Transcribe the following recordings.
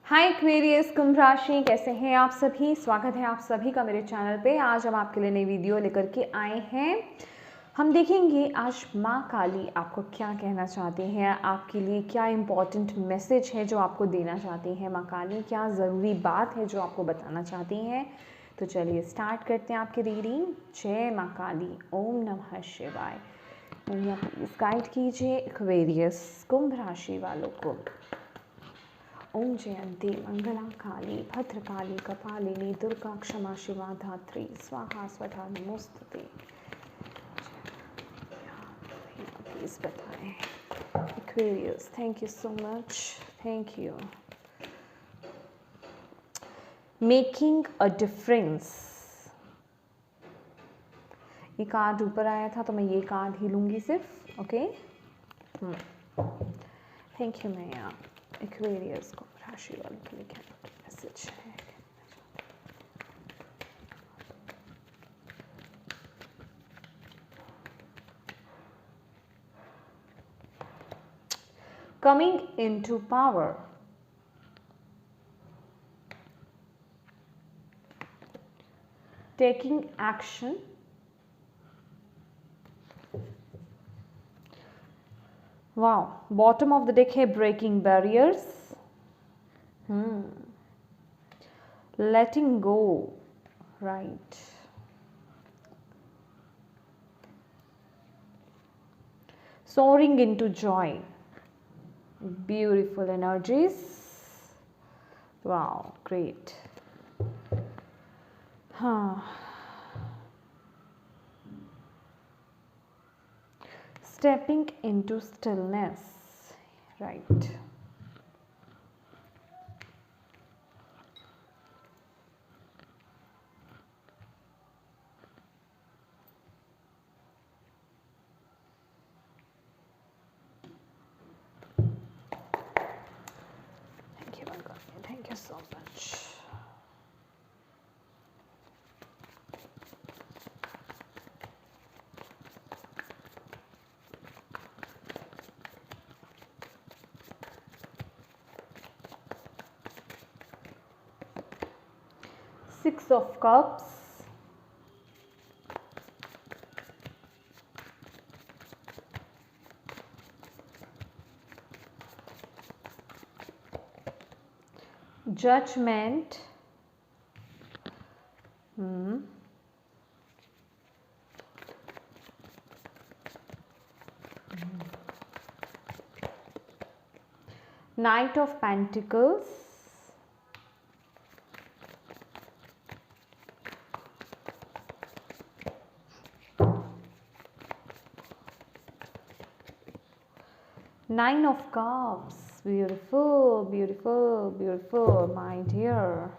हाय Aquarius कुंभ राशि, कैसे हैं आप सभी। स्वागत है आप सभी का मेरे चैनल पे। आज हम आपके लिए नई वीडियो लेकर के आए हैं। हम देखेंगे आज माँ काली आपको क्या कहना चाहती हैं, आपके लिए क्या इम्पोर्टेंट मैसेज है जो आपको देना चाहती हैं माँ काली, क्या ज़रूरी बात है जो आपको बताना चाहती हैं। तो चलिए स्टार्ट करते हैं आपकी रीडिंग। जय माँ काली, ओम नमः शिवाय। प्लीज़ गाइड कीजिए एक्वेरियस कुंभ राशि वालों को। ओम जयंती मंगला काली भद्रकाली कपालिनी दुर्गा क्षमा शिवा धात्री स्वाहा स्वधा नमोस्तुते। प्लीज बताएं Aquarius. Thank you so much, thank you. Making a difference, ये कार्ड ऊपर आया था तो मैं ये कार्ड ही लूंगी सिर्फ। ओके, थैंक यू मैया। एक्वेरियस को राशि वालों के लिए क्या मैसेज है। Coming into power, taking action, wow, bottom of the deck है breaking barriers, letting go, right, soaring into joy, beautiful energies, wow, great. Stepping into stillness, right. Thank you, Bhagwan. Thank you so much. Six of Cups, Judgment, Knight of Pentacles, Nine of Cups, beautiful, beautiful, beautiful, my dear,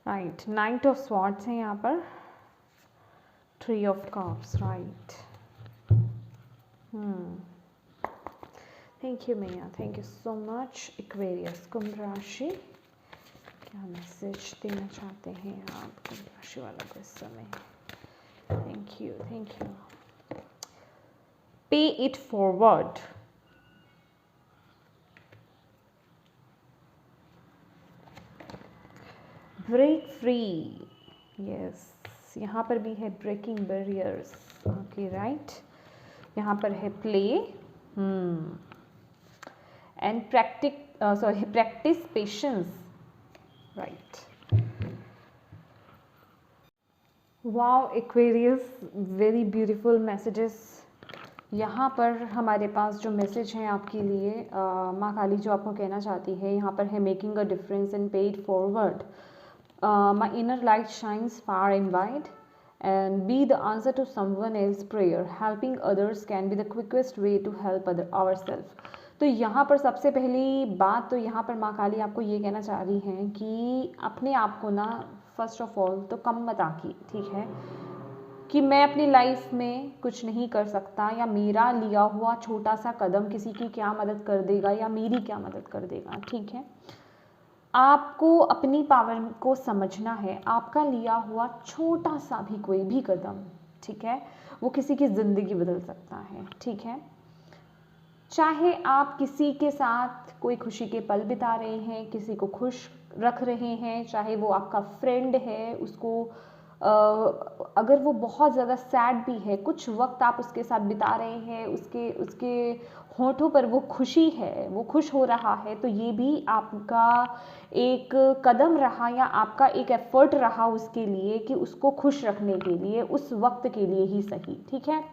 right. Knight of Swords है यहाँ पर, Three of Cups, right. Thank you Maya, thank you so much. Aquarius कुंभ राशि, क्या message देना चाहते हैं आप कुंभ राशि वालों को इस समय। Thank you, thank you. Pay it forward, break free, yes, यहाँ पर भी है ब्रेकिंग बैरियर्स, ओके राइट। यहाँ पर है play and practice patience, right. Wow Aquarius, very beautiful messages. यहाँ पर हमारे पास जो मैसेज हैं आपके लिए, माँ काली जो आपको कहना चाहती है, यहाँ पर है मेकिंग अ डिफरेंस एंड पे it forward. My inner light shines far and wide and be the answer to someone else's prayer. Helping others can be the quickest way to help ourselves. तो यहाँ पर सबसे पहली बात तो यहाँ पर माँ काली आपको ये कहना चाह रही हैं कि अपने आप को ना फर्स्ट ऑफ ऑल तो कम मत आंकी, ठीक है, कि मैं अपनी लाइफ में कुछ नहीं कर सकता या मेरा लिया हुआ छोटा सा कदम किसी की क्या मदद कर देगा या मेरी क्या मदद कर देगा, ठीक है। आपको अपनी पावर को समझना है। आपका लिया हुआ छोटा सा भी कोई भी कदम, ठीक है, वो किसी की ज़िंदगी बदल सकता है, ठीक है। चाहे आप किसी के साथ कोई खुशी के पल बिता रहे हैं, किसी को खुश रख रहे हैं, चाहे वो आपका फ्रेंड है, उसको अगर वो बहुत ज़्यादा सैड भी है, कुछ वक्त आप उसके साथ बिता रहे हैं, उसके उसके होठों पर वो खुशी है, वो खुश हो रहा है, तो ये भी आपका एक कदम रहा या आपका एक एफर्ट रहा उसके लिए कि उसको खुश रखने के लिए, उस वक्त के लिए ही सही। ठीक है,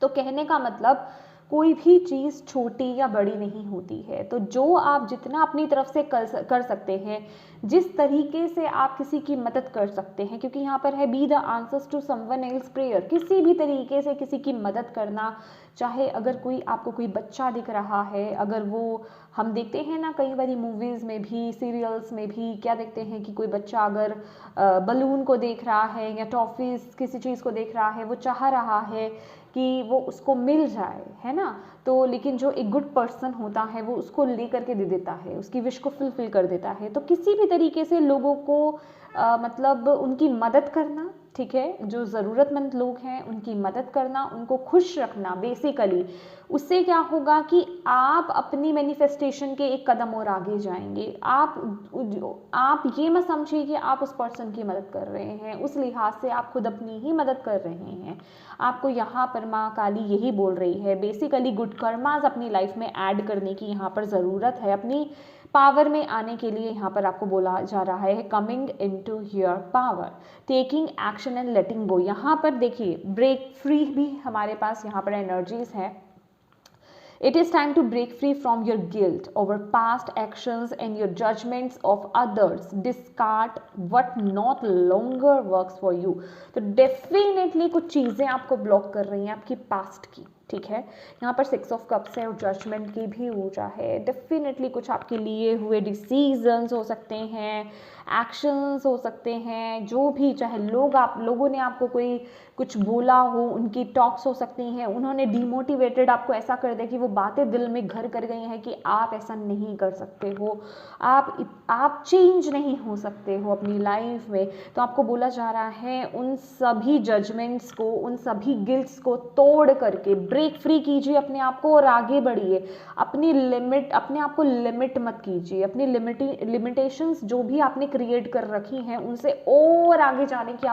तो कहने का मतलब कोई भी चीज़ छोटी या बड़ी नहीं होती है। तो जो आप जितना अपनी तरफ से कर सकते हैं, जिस तरीके से आप किसी की मदद कर सकते हैं, क्योंकि यहाँ पर है be the answers to someone else prayer, किसी भी तरीके से किसी की मदद करना, चाहे अगर कोई आपको कोई बच्चा दिख रहा है, अगर वो हम देखते हैं ना कई बारी मूवीज़ में भी, सीरियल्स में भी क्या देखते हैं कि कोई बच्चा अगर बलून को देख रहा है या टॉफ़ीज़ किसी चीज़ को देख रहा है, वो चाह रहा है कि वो उसको मिल जाए, है ना, तो लेकिन जो एक गुड पर्सन होता है वो उसको ले करके दे देता है, उसकी विश को फुलफिल कर देता है। तो किसी भी तरीके से लोगों को मतलब उनकी मदद करना, ठीक है, जो ज़रूरतमंद लोग हैं उनकी मदद करना, उनको खुश रखना बेसिकली, उससे क्या होगा कि आप अपनी मैनिफेस्टेशन के एक कदम और आगे जाएंगे। आप ये मत समझिए कि आप उस पर्सन की मदद कर रहे हैं, उस लिहाज से आप खुद अपनी ही मदद कर रहे हैं। आपको यहाँ पर माँ काली यही बोल रही है, बेसिकली गुड कर्मास अपनी लाइफ में ऐड करने की यहाँ पर ज़रूरत है। अपनी पावर में आने के लिए यहाँ पर आपको बोला जा रहा है coming into your power, taking action and letting go. यहाँ पर देखिए ब्रेक फ्री भी हमारे पास यहाँ पर एनर्जीज है। It is time to break free from your guilt over past actions and your judgments of others. Discard what not longer works for you. तो definitely कुछ चीज़ें आपको ब्लॉक कर रही हैं आपकी पास्ट की, ठीक है। यहाँ पर 6 ऑफ कप्स है और जजमेंट की भी ऊर्जा है। डेफिनेटली कुछ आपके लिए हुए डिसीजंस हो सकते हैं, एक्शंस हो सकते हैं, जो भी चाहे लोगों ने आपको कोई कुछ बोला हो, उनकी टॉक्स हो सकती हैं, उन्होंने डिमोटिवेटेड आपको ऐसा कर दिया कि वो बातें दिल में घर कर गई हैं कि आप ऐसा नहीं कर सकते हो, आप चेंज नहीं हो सकते हो अपनी लाइफ में। तो आपको बोला जा रहा है उन सभी जजमेंट्स को, उन सभी गिल्ट्स को तोड़ करके ब्रेक फ्री कीजिए अपने आप को और आगे बढ़िए। अपने आप को लिमिट मत कीजिए, अपनी लिमिटेशंस जो भी आपने क्रिएट कर रखी हैं उनसे और आगे जाने की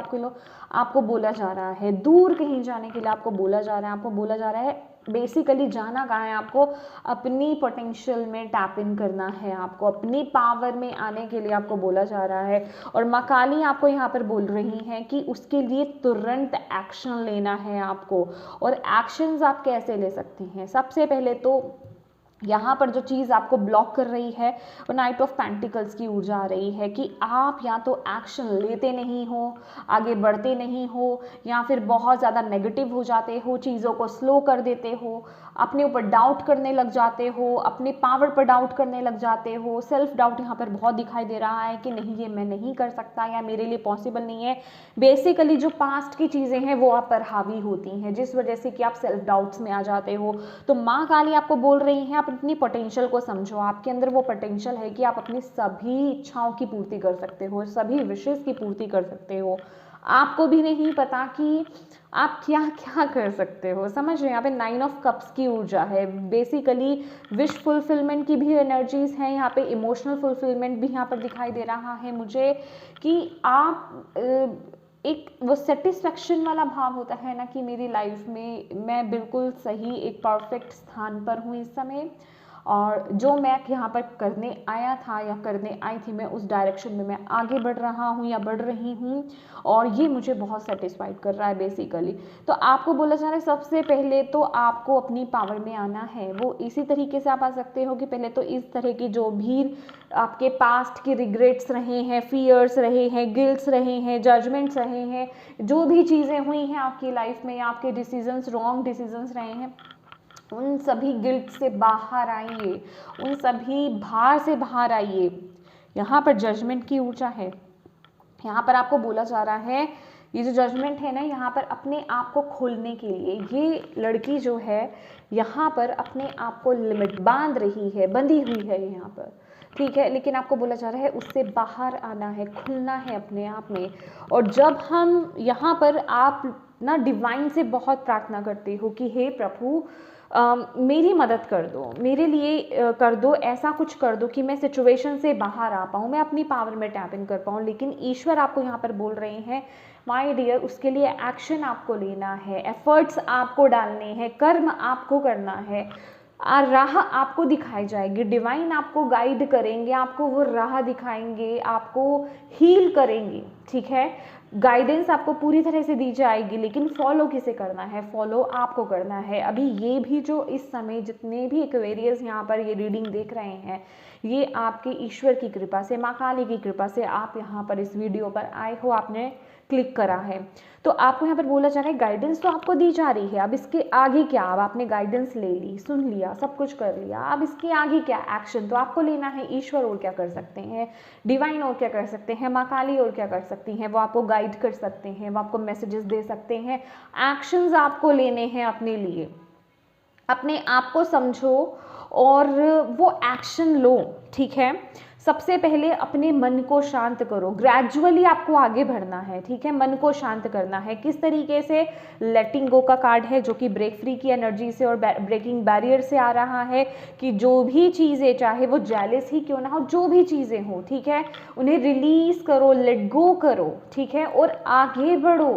आपको बोला जा रहा है, दूर कहीं जाने के लिए आपको बोला जा रहा है। आपको बोला जा रहा है बेसिकली जाना कहाँ है, आपको अपनी पोटेंशियल में टैप इन करना है, आपको अपनी पावर में आने के लिए आपको बोला जा रहा है। और माँ काली आपको यहाँ पर बोल रही हैं कि उसके लिए तुरंत एक्शन लेना है आपको। और एक्शंस आप कैसे ले सकते हैं, सबसे पहले तो यहाँ पर जो चीज़ आपको ब्लॉक कर रही है वो नाइट ऑफ पेंटिकल्स की ऊर्जा आ रही है कि आप या तो एक्शन लेते नहीं हो, आगे बढ़ते नहीं हो, या फिर बहुत ज़्यादा नेगेटिव हो जाते हो, चीज़ों को स्लो कर देते हो, अपने ऊपर डाउट करने लग जाते हो, अपने पावर पर डाउट करने लग जाते हो। सेल्फ डाउट यहाँ पर बहुत दिखाई दे रहा है कि नहीं ये मैं नहीं कर सकता या मेरे लिए पॉसिबल नहीं है। बेसिकली जो पास्ट की चीज़ें हैं वो आप पर हावी होती हैं, जिस वजह से कि आप सेल्फ डाउट्स में आ जाते हो। तो माँ काली आपको बोल रही हैं आप अपनी पोटेंशियल को समझो, आपके अंदर वो पोटेंशियल है कि आप अपनी सभी इच्छाओं की पूर्ति कर सकते हो, सभी विशेष की पूर्ति कर सकते हो। आपको भी नहीं पता कि आप क्या क्या कर सकते हो, समझ रहे हैं। यहाँ पे 9 ऑफ कप्स की ऊर्जा है, बेसिकली विश फुलफिलमेंट की भी एनर्जीज हैं यहाँ पे, इमोशनल फुलफिलमेंट भी यहाँ पर दिखाई दे रहा है मुझे कि आप एक वो सेटिस्फेक्शन वाला भाव होता है ना कि मेरी लाइफ में मैं बिल्कुल सही एक परफेक्ट स्थान पर हूँ इस समय, और जो मैं यहाँ पर करने आया था या करने आई थी मैं उस डायरेक्शन में मैं आगे बढ़ रहा हूँ या बढ़ रही हूँ, और ये मुझे बहुत सेटिस्फाइड कर रहा है बेसिकली। तो आपको बोला जा रहा है सबसे पहले तो आपको अपनी पावर में आना है। वो इसी तरीके से आप आ सकते हो कि पहले तो इस तरह की जो भी आपके पास्ट के रिग्रेट्स रहे हैं, फियर्स रहे हैं, गिल्ट्स रहे हैं, जजमेंट्स रहे हैं, जो भी चीज़ें हुई हैं आपकी लाइफ में या आपके डिसीजंस रॉन्ग डिसीजंस रहे हैं, उन सभी गिल्ट से बाहर आइए, उन सभी भार से बाहर आइए। यहाँ पर जजमेंट की ऊर्जा है, यहाँ पर आपको बोला जा रहा है ये जो जजमेंट है ना, यहाँ पर अपने आप को खोलने के लिए ये लड़की जो है यहाँ पर अपने आप को लिमिट बांध रही है, बंधी हुई है यहाँ पर, ठीक है। लेकिन आपको बोला जा रहा है उससे बाहर आना है, खुलना है अपने आप में। और जब हम यहाँ पर आप ना डिवाइन से बहुत प्रार्थना करते हो कि हे प्रभु मेरी मदद कर दो, मेरे लिए कर दो, ऐसा कुछ कर दो कि मैं सिचुएशन से बाहर आ पाऊँ, मैं अपनी पावर में टैप इन कर पाऊँ। लेकिन ईश्वर आपको यहाँ पर बोल रहे हैं माय डियर, उसके लिए एक्शन आपको लेना है, एफर्ट्स आपको डालने हैं, कर्म आपको करना है, राह आपको दिखाई जाएगी, डिवाइन आपको गाइड करेंगे, आपको वो राह दिखाएंगे, आपको हील करेंगे, ठीक है। गाइडेंस आपको पूरी तरह से दी जाएगी, लेकिन फॉलो किसे करना है, फॉलो आपको करना है। अभी ये भी जो इस समय जितने भी एक्वेरियस यहाँ पर ये रीडिंग देख रहे हैं, ये आपके ईश्वर की कृपा से, माँ काली की कृपा से आप यहाँ पर इस वीडियो पर आए हो, आपने क्लिक करा है। तो आपको यहाँ पर बोला जा रहा है गाइडेंस तो आपको दी जा रही है, अब इसके आगे क्या, अब आपने गाइडेंस ले ली, सुन लिया, सब कुछ कर लिया, अब इसके आगे क्या, एक्शन तो आपको लेना है। ईश्वर और क्या कर सकते हैं, डिवाइन और क्या कर सकते हैं, माँ काली और क्या कर सकती हैं, वो आपको गाइड कर सकते हैं, वो आपको मैसेजेस दे सकते हैं। एक्शंस आपको लेने हैं अपने लिए, अपने आप को समझो और वो एक्शन लो, ठीक है। सबसे पहले अपने मन को शांत करो, ग्रेजुअली आपको आगे बढ़ना है, ठीक है। मन को शांत करना है, किस तरीके से, लेटिंग गो का कार्ड है जो कि ब्रेक फ्री की एनर्जी से और ब्रेकिंग बैरियर से आ रहा है, कि जो भी चीज़ें, चाहे वो जेलस ही क्यों ना हो, जो भी चीज़ें हो, ठीक है, उन्हें रिलीज करो, लेट गो करो, ठीक है, और आगे बढ़ो,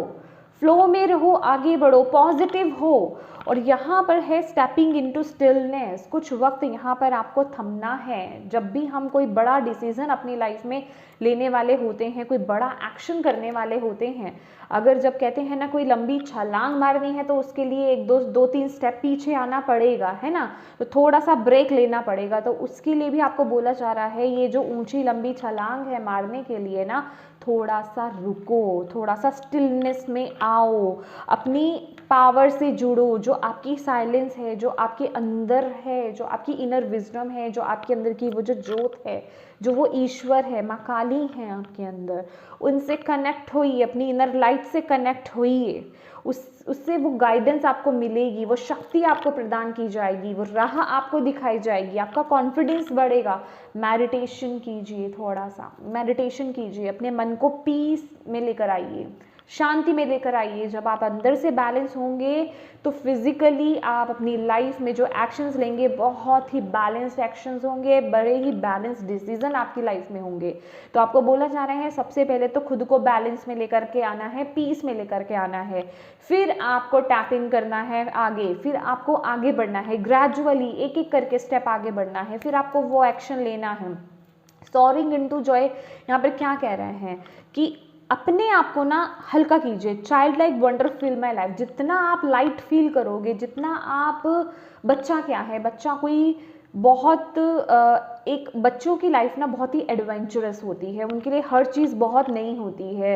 फ्लो में रहो, आगे बढ़ो, पॉजिटिव हो। और यहाँ पर है स्टेपिंग इनटू स्टिलनेस, कुछ वक्त यहाँ पर आपको थमना है। जब भी हम कोई बड़ा डिसीजन अपनी लाइफ में लेने वाले होते हैं, कोई बड़ा एक्शन करने वाले होते हैं, अगर जब कहते हैं ना कोई लंबी छलांग मारनी है, तो उसके लिए एक दो तीन स्टेप पीछे आना पड़ेगा, है ना, तो थोड़ा सा ब्रेक लेना पड़ेगा। तो उसके लिए भी आपको बोला जा रहा है, ये जो ऊंची लंबी छलांग है मारने के लिए ना, थोड़ा सा रुको, थोड़ा सा स्टिलनेस में आओ, अपनी पावर से जुड़ो, जो आपकी साइलेंस है, जो आपके अंदर है, जो आपकी इनर विजडम है, जो आपके अंदर की वो जो ज्योत है, जो वो ईश्वर है, माँ काली है आपके अंदर, उनसे कनेक्ट होइए, अपनी इनर लाइट से कनेक्ट होइए, उससे वो गाइडेंस आपको मिलेगी, वो शक्ति आपको प्रदान की जाएगी, वो राह आपको दिखाई जाएगी, आपका कॉन्फिडेंस बढ़ेगा। मेडिटेशन कीजिए, थोड़ा सा मेडिटेशन कीजिए, अपने मन को पीस में लेकर आइए, शांति में लेकर आइए। जब आप अंदर से बैलेंस होंगे तो फिजिकली आप अपनी लाइफ में जो एक्शंस लेंगे बहुत ही बैलेंस्ड एक्शंस होंगे, बड़े ही बैलेंस्ड डिसीजन आपकी लाइफ में होंगे। तो आपको बोला जा रहा है सबसे पहले तो खुद को बैलेंस में लेकर के आना है, पीस में लेकर के आना है, फिर आपको टैप इन करना है आगे, फिर आपको आगे बढ़ना है, ग्रेजुअली एक एक करके स्टेप आगे बढ़ना है, फिर आपको वो एक्शन लेना है। सोअरिंग इनटू जॉय यहाँ पर क्या कह रहे हैं कि अपने आप को ना हल्का कीजिए, child like wonder feel my life. जितना आप लाइट फील करोगे, जितना आप, बच्चा क्या है, बच्चा कोई बहुत एक बच्चों की लाइफ ना बहुत ही एडवेंचरस होती है, उनके लिए हर चीज़ बहुत नई होती है,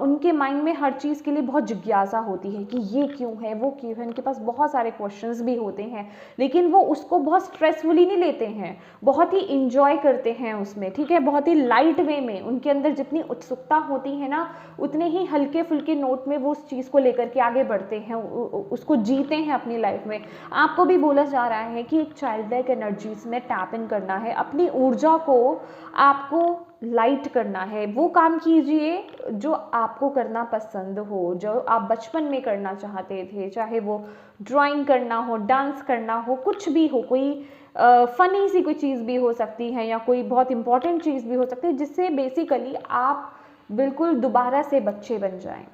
उनके माइंड में हर चीज़ के लिए बहुत जिज्ञासा होती है कि ये क्यों है, वो क्यों है, उनके पास बहुत सारे क्वेश्चंस भी होते हैं, लेकिन वो उसको बहुत स्ट्रेसफुली नहीं लेते हैं, बहुत ही इंजॉय करते हैं उसमें, ठीक है, बहुत ही लाइट वे में। उनके अंदर जितनी उत्सुकता होती है ना, उतने ही हल्के फुल्के नोट में वो उस चीज़ को लेकर के आगे बढ़ते हैं, उसको जीते हैं अपनी लाइफ में। आपको भी बोला जा रहा है कि एक चाइल्ड लाइक एनर्जीज में टैप इन करना है, अपनी ऊर्जा को आपको लाइट करना है, वो काम कीजिए जो आपको करना पसंद हो, जो आप बचपन में करना चाहते थे, चाहे वो ड्राइंग करना हो, डांस करना हो, कुछ भी हो, कोई फनी सी कोई चीज़ भी हो सकती है, या कोई बहुत इंपॉर्टेंट चीज़ भी हो सकती है, जिससे बेसिकली आप बिल्कुल दोबारा से बच्चे बन जाएं,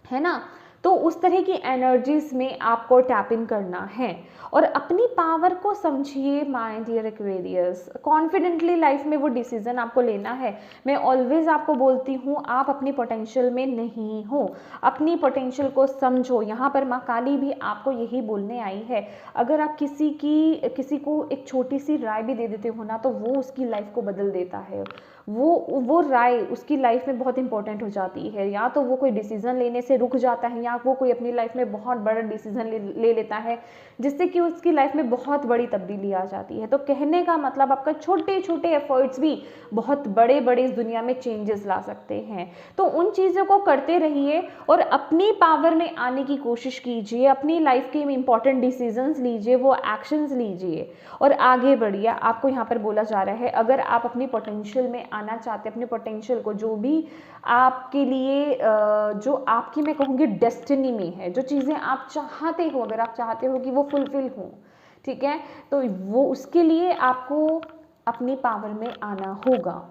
है ना। तो उस तरह की एनर्जीज में आपको टैप इन करना है और अपनी पावर को समझिए my dear Aquarius. Confidently life में वो डिसीजन आपको लेना है। मैं ऑलवेज आपको बोलती हूँ, आप अपनी पोटेंशियल में नहीं हो, अपनी पोटेंशियल को समझो। यहाँ पर माँ काली भी आपको यही बोलने आई है। अगर आप किसी को एक छोटी सी राय भी दे देते हो ना, तो वो उसकी लाइफ को बदल देता है। वो राय उसकी लाइफ में बहुत इंपॉर्टेंट हो जाती है। या तो वो कोई डिसीजन लेने से रुक जाता है, या वो कोई अपनी लाइफ में बहुत बड़ा डिसीजन ले लेता है, जिससे कि उसकी लाइफ में बहुत बड़ी तब्दीली आ जाती है। तो कहने का मतलब, आपका छोटे छोटे एफर्ट्स भी बहुत बड़े बड़े इस दुनिया में चेंजेस ला सकते हैं। तो उन चीज़ों को करते रहिए और अपनी पावर में आने की कोशिश कीजिए। अपनी लाइफ के इंपॉर्टेंट डिसीजंस लीजिए, वो एक्शंस लीजिए और आगे बढ़िए। आपको यहाँ पर बोला जा रहा है, अगर आप अपनी पोटेंशियल में आना चाहते हैं, अपने पोटेंशियल को, जो भी आपके लिए जो आपकी मैं कहूँगी डेस्टिनी में है, जो चीज़ें आप चाहते हो, अगर आप चाहते हो कि वो फुलफिल हो, ठीक है, तो वो उसके लिए आपको अपनी पावर में आना होगा।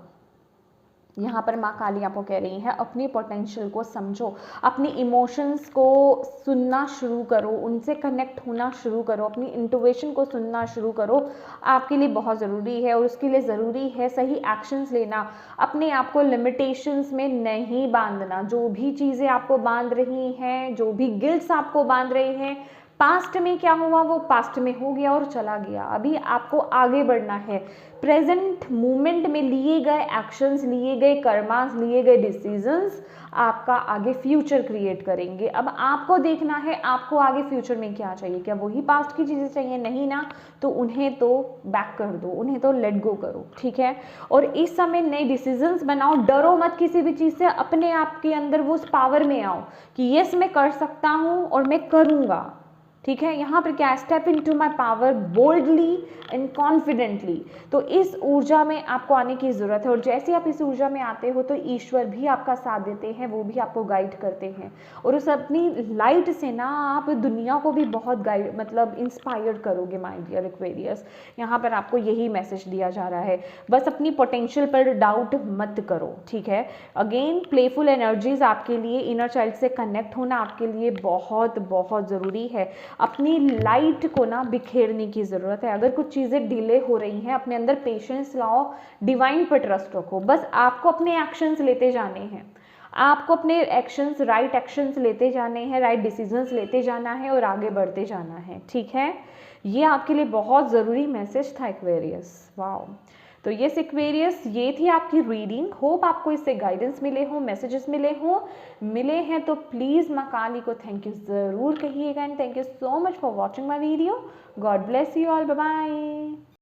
यहाँ पर माँ काली आपको कह रही है अपनी पोटेंशियल को समझो, अपनी इमोशंस को सुनना शुरू करो, उनसे कनेक्ट होना शुरू करो, अपनी इंट्यूशन को सुनना शुरू करो। आपके लिए बहुत ज़रूरी है और उसके लिए ज़रूरी है सही एक्शंस लेना, अपने आप को लिमिटेशंस में नहीं बांधना। जो भी चीज़ें आपको बांध रही हैं, जो भी गिल्ट्स आपको बांध रहे हैं, पास्ट में क्या हुआ वो पास्ट में हो गया और चला गया। अभी आपको आगे बढ़ना है। प्रेजेंट मोमेंट में लिए गए एक्शंस, लिए गए कर्मास, लिए गए डिसीजंस आपका आगे फ्यूचर क्रिएट करेंगे। अब आपको देखना है आपको आगे फ्यूचर में क्या चाहिए, क्या वही पास्ट की चीज़ें चाहिए, नहीं ना, तो उन्हें तो बैक कर दो, उन्हें तो लेट गो करो, ठीक है। और इस समय नए डिसीजंस बनाओ, डरो मत किसी भी चीज़ से, अपने आप के अंदर वो उस पावर में आओ कि यस मैं कर सकता हूँ और मैं करूँगा, ठीक है। यहाँ पर क्या, step in to my power boldly and confidently. तो इस ऊर्जा में आपको आने की ज़रूरत है और जैसे आप इस ऊर्जा में आते हो तो ईश्वर भी आपका साथ देते हैं, वो भी आपको गाइड करते हैं और उस अपनी लाइट से ना आप दुनिया को भी बहुत गाइड मतलब इंस्पायर्ड करोगे माय डियर एक्वेरियस। यहाँ पर आपको यही मैसेज दिया जा रहा है, बस अपनी पोटेंशियल पर डाउट मत करो, ठीक है। अगेन प्लेफुल एनर्जीज आपके लिए, इनर चाइल्ड से कनेक्ट होना आपके लिए बहुत बहुत ज़रूरी है। अपनी लाइट को ना बिखेरने की ज़रूरत है। अगर कुछ चीज़ें डिले हो रही हैं, अपने अंदर पेशेंस लाओ, डिवाइन पर ट्रस्ट रखो। बस आपको अपने एक्शंस लेते जाने हैं, आपको अपने एक्शंस, राइट एक्शंस लेते जाने हैं, राइट डिसीजंस लेते जाना है और आगे बढ़ते जाना है, ठीक है। ये आपके लिए बहुत ज़रूरी मैसेज था एक्वेरियस। वाओ, तो ये एक्वेरियस, ये थी आपकी रीडिंग। होप आपको इससे गाइडेंस मिले हो, मैसेजेस मिले हैं तो प्लीज़ माँ काली को थैंक यू ज़रूर कहिएगा and thank you so much for watching my video. God bless you all, bye bye.